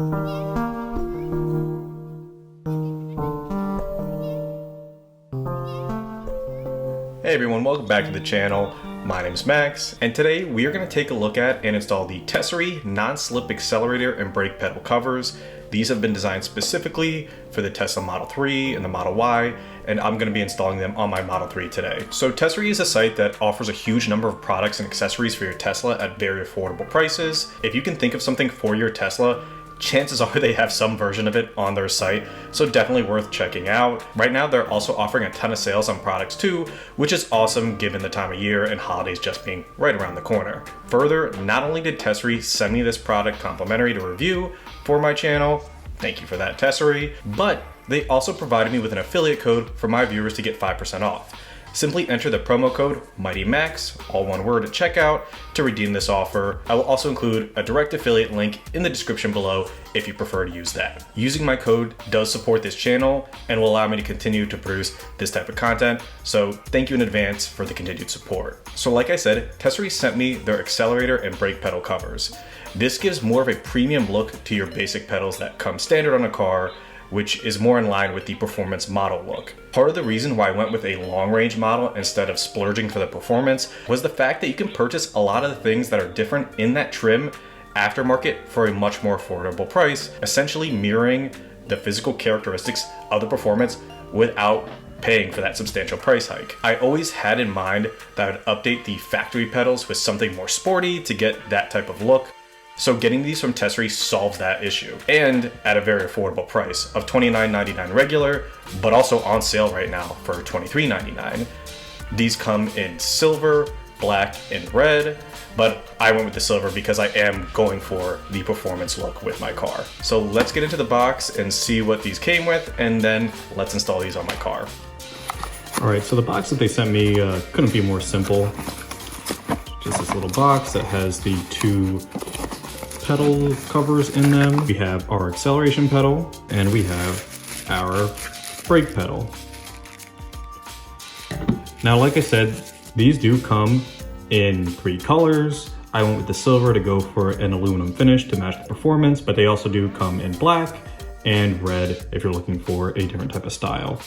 Hey everyone, welcome back to the channel. My name is Max, and today we are going to take a look at and install the Tesery non-slip accelerator and brake pedal covers. These have been designed specifically for the Tesla Model 3 and the Model Y, and I'm going to be installing them on my Model 3 today. So Tesery is a site that offers a huge number of products and accessories for your Tesla at very affordable prices. If you can think of something for your Tesla, chances are they have some version of it on their site, so definitely worth checking out. Right now, they're also offering a ton of sales on products too, which is awesome given the time of year and holidays just being right around the corner. Further, not only did Tesery send me this product complimentary to review for my channel, thank you for that, Tesery, but they also provided me with an affiliate code for my viewers to get 5% off. Simply enter the promo code MIGHTYMAX, all one word, at checkout to redeem this offer. I will also include a direct affiliate link in the description below if you prefer to use that. Using my code does support this channel and will allow me to continue to produce this type of content, so thank you in advance for the continued support. So like I said, Tesery sent me their accelerator and brake pedal covers. This gives more of a premium look to your basic pedals that come standard on a car, which is more in line with the performance model look. Part of the reason why I went with a long range model instead of splurging for the performance was the fact that you can purchase a lot of the things that are different in that trim aftermarket for a much more affordable price, essentially mirroring the physical characteristics of the performance without paying for that substantial price hike. I always had in mind that I would update the factory pedals with something more sporty to get that type of look. So getting these from Tesery solves that issue, and at a very affordable price of $29.99 regular, but also on sale right now for $23.99. These come in silver, black, and red, but I went with the silver because I am going for the performance look with my car. So let's get into the box and see what these came with, and then let's install these on my car. All right, so the box that they sent me couldn't be more simple. Just this little box that has the two pedal covers in them. We have our acceleration pedal and we have our brake pedal. Now, like I said, these do come in 3 colors. I went with the silver to go for an aluminum finish to match the performance, but they also do come in black and red if you're looking for a different type of style.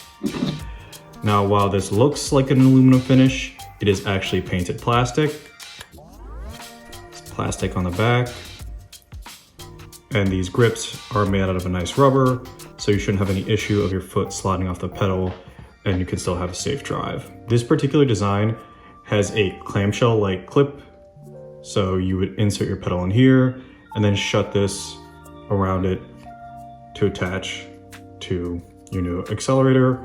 Now, while this looks like an aluminum finish, it is actually painted plastic. It's plastic on the back. And these grips are made out of a nice rubber, so you shouldn't have any issue of your foot sliding off the pedal, and you can still have a safe drive. This particular design has a clamshell-like clip, so you would insert your pedal in here and then shut this around it to attach to your new accelerator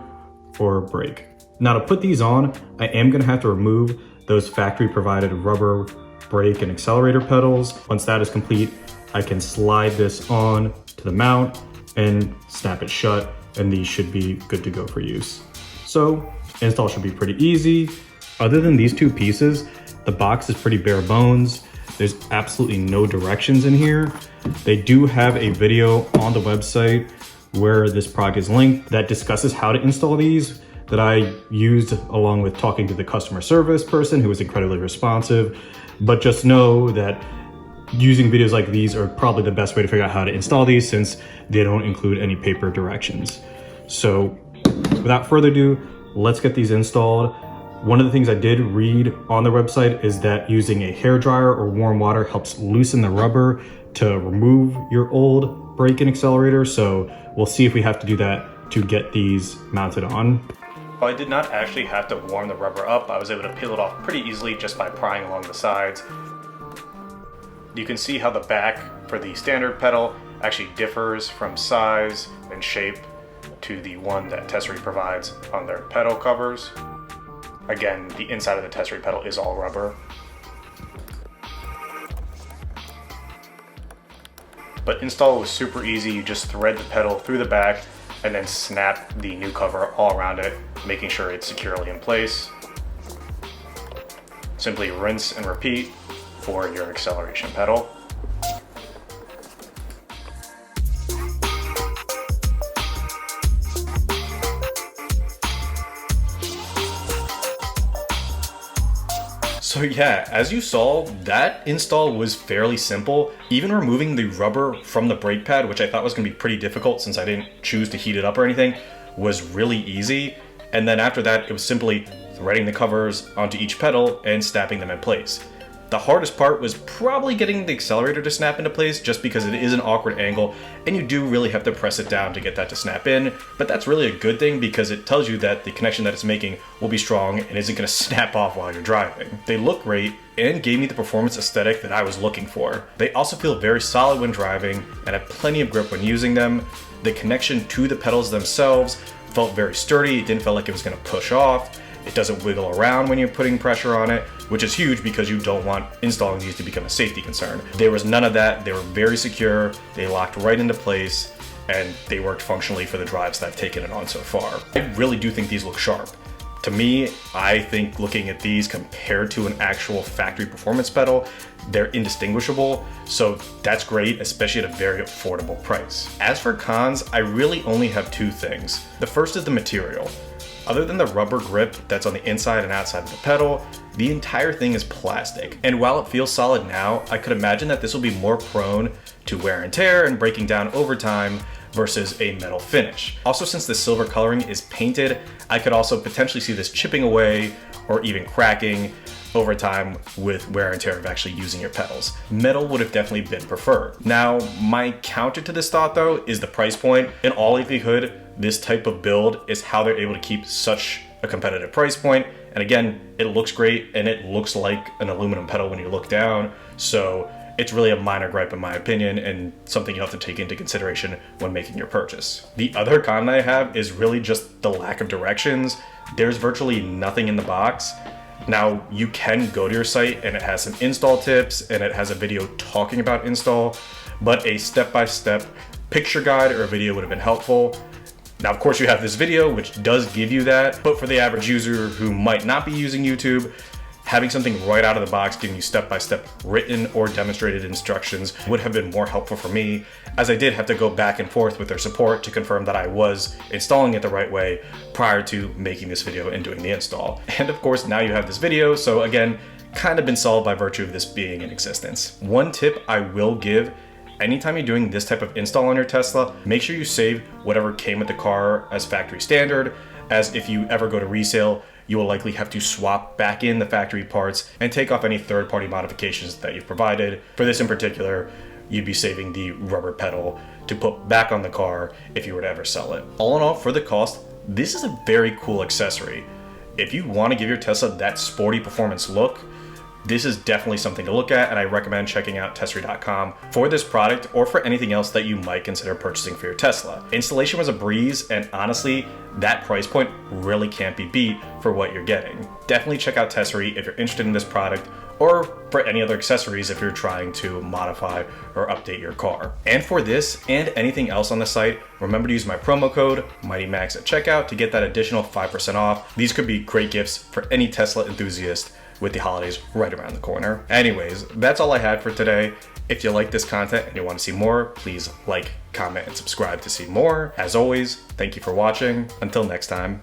or brake. Now, to put these on, I am gonna have to remove those factory-provided rubber brake and accelerator pedals. Once that is complete, I can slide this on to the mount and snap it shut, and these should be good to go for use. So install should be pretty easy. Other than these 2 pieces, the box is pretty bare bones. There's absolutely no directions in here. They do have a video on the website where this product is linked that discusses how to install these, that I used along with talking to the customer service person who was incredibly responsive. But just know that using videos like these are probably the best way to figure out how to install these, since they don't include any paper directions. So without further ado, let's get these installed. One of the things I did read on the website is that using a hairdryer or warm water helps loosen the rubber to remove your old brake and accelerator. So we'll see if we have to do that to get these mounted on. While I did not actually have to warm the rubber up, I was able to peel it off pretty easily just by prying along the sides. You can see how the back for the standard pedal actually differs from size and shape to the one that Tesery provides on their pedal covers. Again, the inside of the Tesery pedal is all rubber. But install was super easy. You just thread the pedal through the back and then snap the new cover all around it, making sure it's securely in place. Simply rinse and repeat for your acceleration pedal. So yeah, as you saw, that install was fairly simple. Even removing the rubber from the brake pad, which I thought was gonna be pretty difficult since I didn't choose to heat it up or anything, was really easy. And then after that, it was simply threading the covers onto each pedal and snapping them in place. The hardest part was probably getting the accelerator to snap into place, just because it is an awkward angle and you do really have to press it down to get that to snap in. But that's really a good thing because it tells you that the connection that it's making will be strong and isn't going to snap off while you're driving. They look great and gave me the performance aesthetic that I was looking for. They also feel very solid when driving and have plenty of grip when using them. The connection to the pedals themselves felt very sturdy. It didn't feel like it was going to push off. It doesn't wiggle around when you're putting pressure on it, which is huge because you don't want installing these to become a safety concern. There was none of that. They were very secure. They locked right into place and they worked functionally for the drives that I've taken it on so far. I really do think these look sharp. To me, I think looking at these compared to an actual factory performance pedal, they're indistinguishable. So that's great, especially at a very affordable price. As for cons, I really only have two things. The first is the material. Other than the rubber grip that's on the inside and outside of the pedal, the entire thing is plastic. And while it feels solid now, I could imagine that this will be more prone to wear and tear and breaking down over time versus a metal finish. Also, since the silver coloring is painted, I could also potentially see this chipping away or even cracking over time with wear and tear of actually using your pedals. Metal would have definitely been preferred. Now, my counter to this thought though is the price point. In all likelihood, this type of build is how they're able to keep such a competitive price point. And again, it looks great and it looks like an aluminum pedal when you look down. So it's really a minor gripe in my opinion and something you have to take into consideration when making your purchase. The other con that I have is really just the lack of directions. There's virtually nothing in the box. Now, you can go to your site and it has some install tips and it has a video talking about install, but a step-by-step picture guide or a video would have been helpful. Now, of course, you have this video, which does give you that, but for the average user who might not be using YouTube, having something right out of the box giving you step-by-step written or demonstrated instructions would have been more helpful for me, as I did have to go back and forth with their support to confirm that I was installing it the right way prior to making this video and doing the install. And of course, now you have this video, so again, kind of been solved by virtue of this being in existence. One tip I will give: anytime you're doing this type of install on your Tesla, make sure you save whatever came with the car as factory standard, as if you ever go to resale, you will likely have to swap back in the factory parts and take off any third-party modifications that you've provided. For this in particular, you'd be saving the rubber pedal to put back on the car if you were to ever sell it. All in all, for the cost, this is a very cool accessory. If you want to give your Tesla that sporty performance look, this is definitely something to look at, and I recommend checking out Tesery.com for this product or for anything else that you might consider purchasing for your Tesla. Installation was a breeze, and honestly, that price point really can't be beat for what you're getting. Definitely check out Tesery if you're interested in this product, or for any other accessories if you're trying to modify or update your car. And for this and anything else on the site, remember to use my promo code MightyMax at checkout to get that additional 5% off. These could be great gifts for any Tesla enthusiast with the holidays right around the corner. Anyways, that's all I had for today. If you like this content and you want to see more, please like, comment, and subscribe to see more. As always, thank you for watching. Until next time.